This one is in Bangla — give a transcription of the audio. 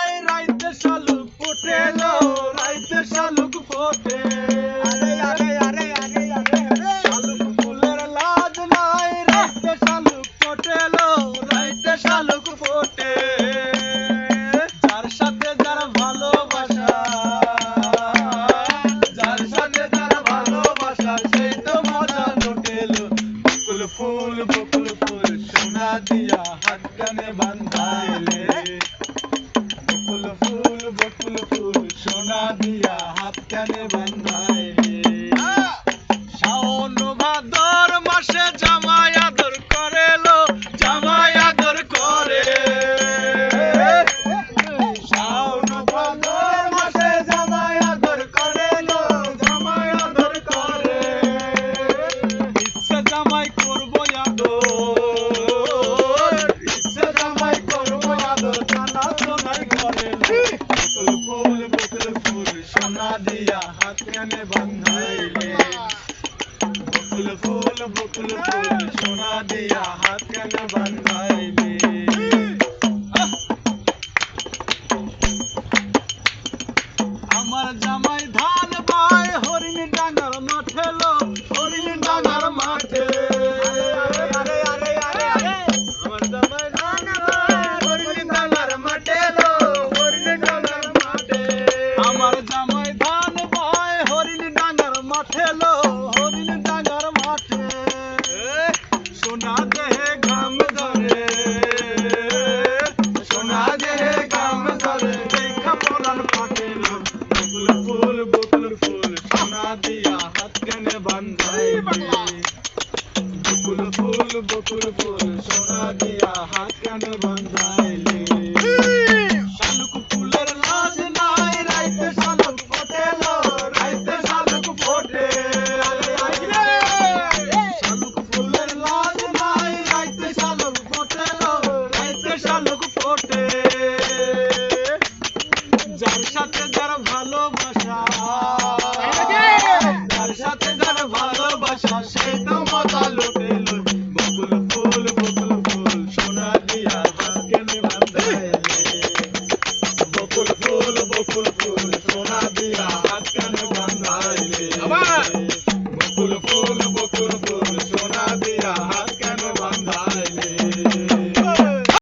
নাই রাইতে শালুক ফোটে লো রাইতে শালুক ফোটে শালুক ফুলের লাজ নাই রাইতে শালুক ফোটে লো রাইতে শালুক ফোটে যার সাথে যার ভালোবাসা যার সাথে যার ভালোবাসা সেই তো মজা লুটেলো বকুল ফুল সোনা দিয়া হাত কানে বাঁধাইলে বকুল ফুল সোনা দিয়া হাত কানে বাঁধাইলে শাওন ভাদর মাসে জামাই আদর করে লো জামাই আদর করে শাওন ভাদর মাসে জামাই আদর করে লো জামাই আদর করে ইচ্ছে জামাই করবো আদর ইচ্ছে জামাই করবো আদর জানা তো নাই করে বকুল ফুল সোনা দিয়া হাত কানে বাঁধাইলে বকুল ফুল সোনা দিয়া হাত কানে বাঁধাইলে আমার জামাই ধান বাই হরিণ ডাঙ্গার মাঠে লো হরিণ ডাঙ্গার মাঠে আমার জামাই ধান বাই হরিণ ডাঙ্গার মাঠে লো হরিণ ডাঙ্গার মাঠে আমার জামাই ধান বাই হরিণ ডাঙ্গার মাঠে লো হরিণ ডাঙ্গার মাঠে সোনা দেহে ঘাম ধরে সোনা দেহে ঘাম ধরে দেখা পরান ফাটে লো বকুল ফুল সোনা দিয়া হাত কানে বাঁধাইলে বকুল ফুল সোনা দিয়া হাত কানে বাঁধাইলে শালুক ফুলের লাজ নাই রাইতে শালুক ফোটে লো রাইতে শালুক ফোটে শালুক ফুলের লাজ নাই রাইতে শালুক ফোটে লো রাইতে শালুক ফোটে যার সাথে যার ভালোবাসা যার সাথে যার ভালোবাসা সেই তো মজা লুটেলো বকুল ফুল সোনা দিয়া হাত কানে বাঁধাইলে বকুল ফুল